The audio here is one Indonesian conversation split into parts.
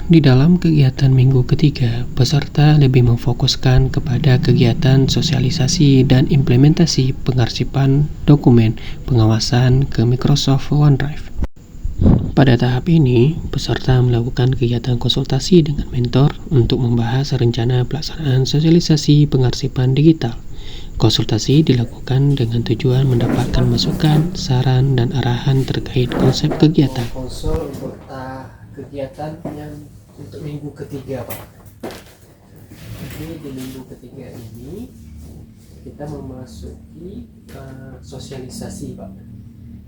Di dalam kegiatan minggu ketiga, peserta lebih memfokuskan kepada kegiatan sosialisasi dan implementasi pengarsipan dokumen pengawasan ke Microsoft OneDrive. Pada tahap ini, peserta melakukan kegiatan konsultasi dengan mentor untuk membahas rencana pelaksanaan sosialisasi pengarsipan digital. Konsultasi dilakukan dengan tujuan mendapatkan masukan, saran, dan arahan terkait konsep kegiatan. Konsul untuk kegiatan yang untuk minggu ketiga, Pak. Jadi di minggu ketiga ini kita memasuki sosialisasi, Pak.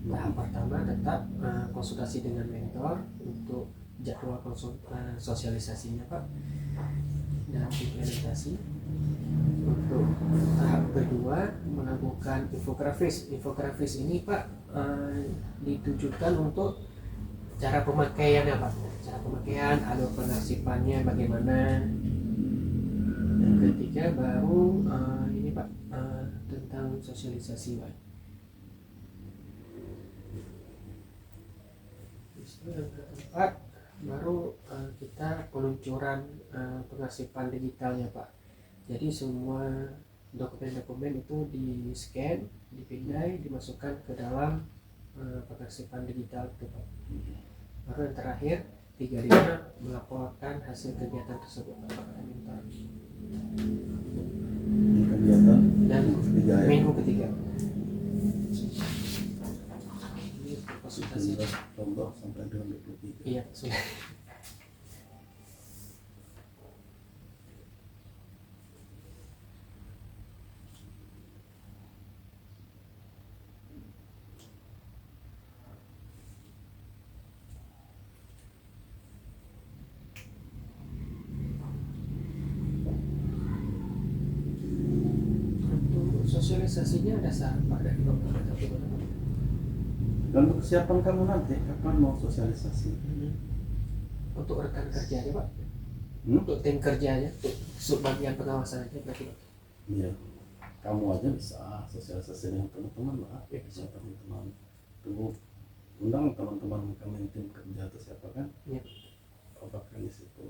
Tahap pertama tetap konsultasi dengan mentor untuk jadwal sosialisasinya, Pak, dan implementasi. Untuk tahap kedua melakukan infografis. Infografis ini, Pak, ditujukan untuk cara pemakaiannya, Pak. Cara pemakaian, alur pengarsipannya bagaimana. Dan ketiga baru ini, Pak, tentang sosialisasi, Pak. Yang keempat baru kita peluncuran pengarsipan digitalnya, Pak. Jadi semua dokumen-dokumen itu di scan, dipindai, dimasukkan ke dalam pengarsipan digital itu, Pak. Baru yang terakhir 35 melaporkan hasil kegiatan tersebut, Pak. Kegiatan dan minggu ketiga. Ini konsultasi. 19 sampai 23. Iya, sudah. Sosialisasinya ada saran, Pak, dari dokter atau gimana? Dan untuk kesiapan kamu nanti kapan mau sosialisasi? Untuk rekan kerjanya, Pak, untuk tim kerjanya, untuk subbagian pengawasan aja berarti, Pak. Iya, kamu aja bisa sosialisasi dengan teman-teman lah. Ya, bisa teman-teman. Tunggu undang teman-teman kami tim kerja atau siapa kan? Iya. Apakah di situ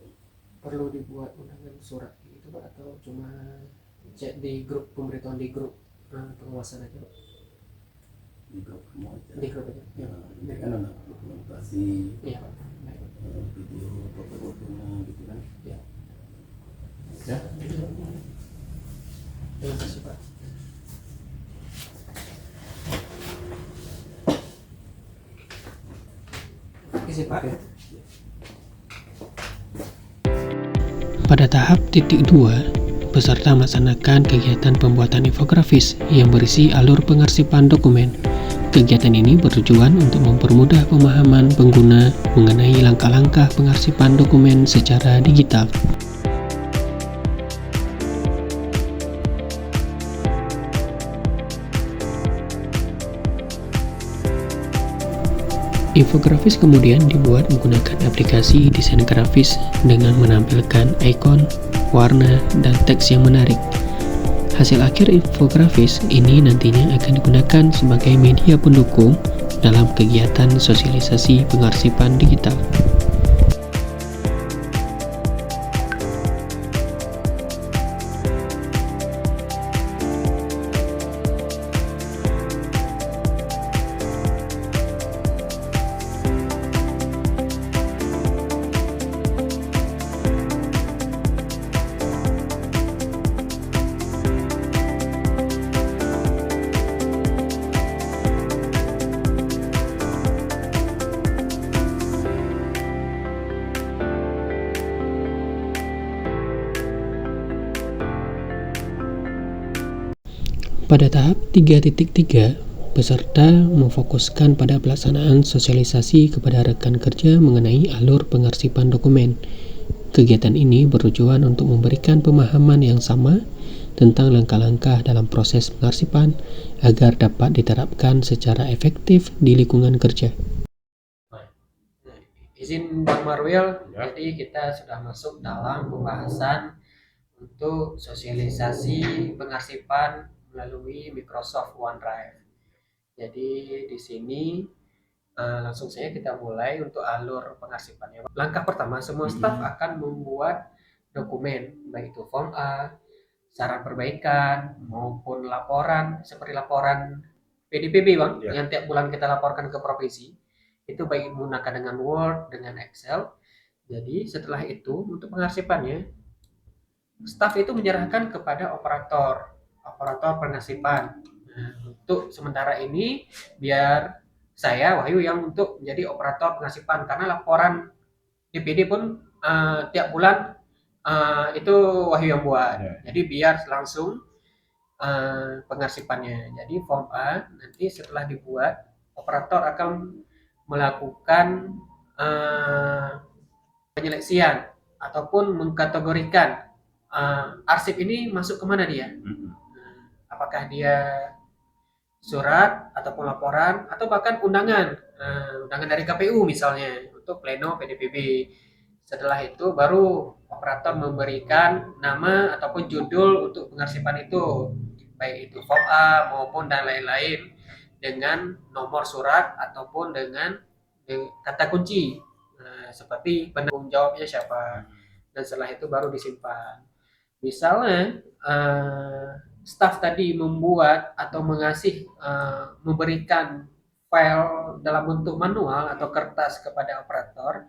Perlu dibuat undangan surat gitu, Pak, atau cuma cek di grup pemberitahuan di grup pengawasan aja, Pak? di grup kamu aja? Di grup aja. Ya, ini kan ada dokumentasi, Iya, Pak. Baik, Pak. video, foto-fotonya gitu kan? Ya. Ya. Terima kasih, Pak. Isi, Pak. Pada tahap titik 2, peserta melaksanakan kegiatan pembuatan infografis yang berisi alur pengarsipan dokumen. Kegiatan ini bertujuan untuk mempermudah pemahaman pengguna mengenai langkah-langkah pengarsipan dokumen secara digital. Infografis kemudian dibuat menggunakan aplikasi desain grafis dengan menampilkan ikon, warna, dan teks yang menarik. Hasil akhir infografis ini nantinya akan digunakan sebagai media pendukung dalam kegiatan sosialisasi pengarsipan digital. Pada tahap 3.3, peserta memfokuskan pada pelaksanaan sosialisasi kepada rekan kerja mengenai alur pengarsipan dokumen. Kegiatan ini bertujuan untuk memberikan pemahaman yang sama tentang langkah-langkah dalam proses pengarsipan agar dapat diterapkan secara efektif di lingkungan kerja. Izin Bang Marwil, Ya. jadi kita sudah masuk dalam pembahasan untuk sosialisasi pengarsipan melalui Microsoft OneDrive. Jadi di sini Langsung saja kita mulai untuk alur pengarsipannya. Langkah pertama, semua staf akan membuat dokumen, baik itu form A, saran perbaikan, maupun laporan, seperti laporan PDPB Bang, yang tiap bulan kita laporkan ke provinsi. Itu baik menggunakan dengan Word, dengan Excel. Jadi setelah itu untuk pengarsipannya, staf itu menyerahkan kepada operator pengarsipan. Nah, untuk sementara ini biar saya Wahyu yang untuk menjadi operator pengarsipan, karena laporan DPD pun tiap bulan itu Wahyu yang buat. Jadi biar langsung pengarsipannya. Jadi form A nanti setelah dibuat, operator akan melakukan penyeleksian ataupun mengkategorikan arsip ini masuk kemana dia. Apakah dia surat ataupun laporan atau bahkan undangan dari KPU misalnya untuk pleno PDPB. Setelah itu baru operator memberikan nama ataupun judul untuk pengarsipan itu, baik itu form A maupun dan lain-lain, dengan nomor surat ataupun dengan kata kunci seperti penanggung jawabnya siapa, dan setelah itu baru disimpan. Misalnya staf tadi membuat atau memberikan file dalam bentuk manual atau kertas kepada operator,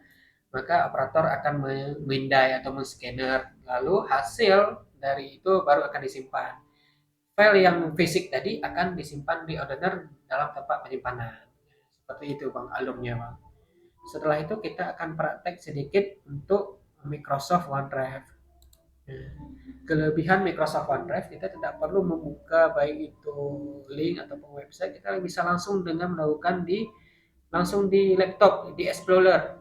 maka operator akan memindai atau men-scanner, lalu hasil dari itu baru akan disimpan. File yang fisik tadi akan disimpan di ordener dalam tempat penyimpanan. Seperti itu Bang alurnya Bang. Setelah itu kita akan praktek sedikit untuk Microsoft OneDrive. Kelebihan Microsoft OneDrive, kita tidak perlu membuka baik itu link ataupun website, kita bisa langsung dengan melakukan langsung di laptop, di Explorer.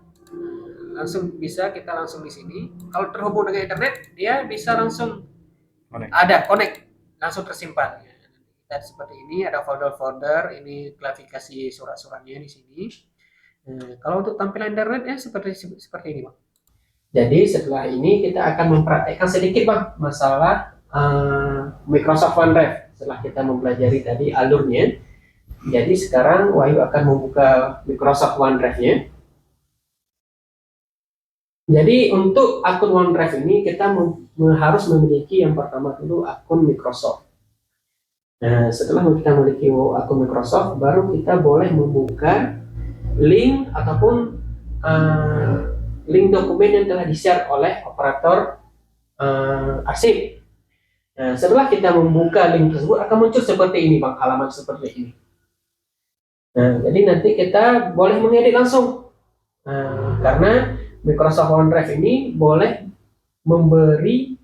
Langsung bisa kita langsung di sini. Kalau terhubung dengan internet, dia bisa langsung connect, langsung tersimpan. Kita seperti ini, ada folder-folder, ini klasifikasi surat-suratnya di sini. Kalau untuk tampilan internet ya seperti ini Bang. Jadi setelah ini kita akan mempraktekkan sedikit Bang masalah Microsoft OneDrive. Setelah kita mempelajari tadi alurnya, jadi sekarang Wahyu akan membuka Microsoft OneDrive-nya. Jadi untuk akun OneDrive ini kita harus memiliki yang pertama dulu akun Microsoft. Nah, setelah kita memiliki akun Microsoft, baru kita boleh membuka link ataupun link dokumen yang telah di-share oleh operator arsip. Nah, setelah kita membuka link tersebut akan muncul seperti ini Bang, halaman seperti ini. Nah, jadi nanti kita boleh mengedit langsung. Karena Microsoft OneDrive ini boleh memberi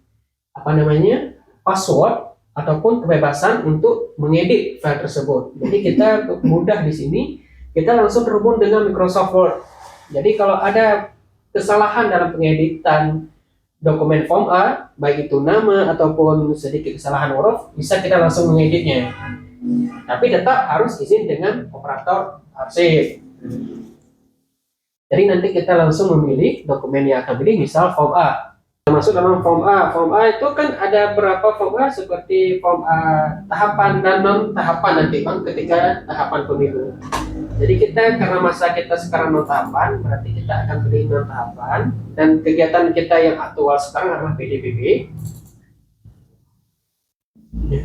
password ataupun kebebasan untuk mengedit file tersebut. Jadi kita mudah di sini, kita langsung terhubung dengan Microsoft Word. Jadi kalau ada kesalahan dalam pengeditan dokumen form A, baik itu nama ataupun sedikit kesalahan huruf, bisa kita langsung mengeditnya. Tapi tetap harus izin dengan operator arsip. Jadi nanti kita langsung memilih dokumen yang akan pilih, misal form A. Masuk dalam form A. Form A itu kan ada berapa form A, seperti form A tahapan dan non tahapan nanti Bang ketika tahapan pemilu. Jadi kita karena masa kita sekarang non tahapan, berarti kita akan pilih non tahapan, dan kegiatan kita yang aktual sekarang adalah PDPB.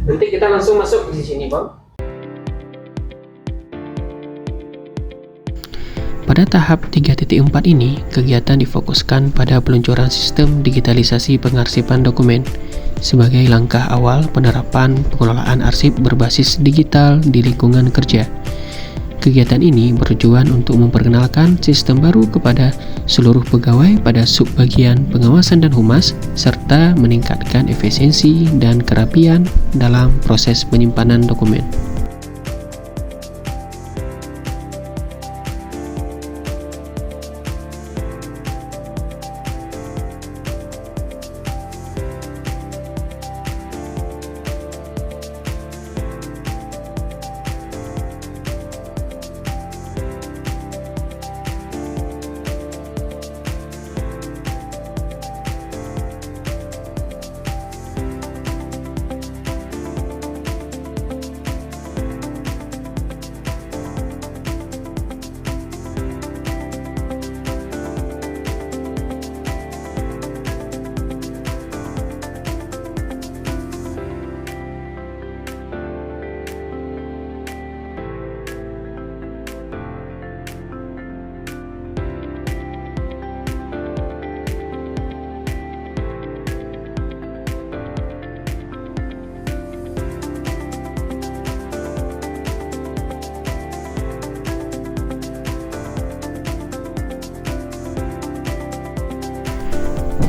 Nanti kita langsung masuk di sini Bang. Pada tahap 3.4 ini, kegiatan difokuskan pada peluncuran sistem digitalisasi pengarsipan dokumen sebagai langkah awal penerapan pengelolaan arsip berbasis digital di lingkungan kerja. Kegiatan ini bertujuan untuk memperkenalkan sistem baru kepada seluruh pegawai pada subbagian pengawasan dan humas, serta meningkatkan efisiensi dan kerapian dalam proses penyimpanan dokumen.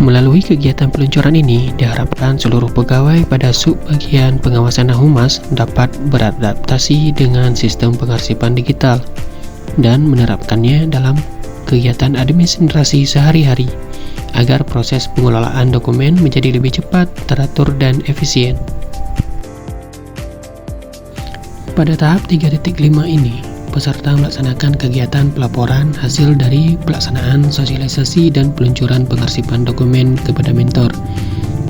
Melalui kegiatan peluncuran ini, diharapkan seluruh pegawai pada subbagian pengawasan dan humas dapat beradaptasi dengan sistem pengarsipan digital dan menerapkannya dalam kegiatan administrasi sehari-hari agar proses pengelolaan dokumen menjadi lebih cepat, teratur, dan efisien. Pada tahap 3.5 ini, peserta melaksanakan kegiatan pelaporan hasil dari pelaksanaan sosialisasi dan peluncuran pengarsipan dokumen kepada mentor.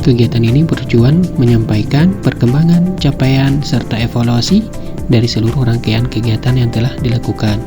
Kegiatan ini bertujuan menyampaikan perkembangan, capaian, serta evaluasi dari seluruh rangkaian kegiatan yang telah dilakukan.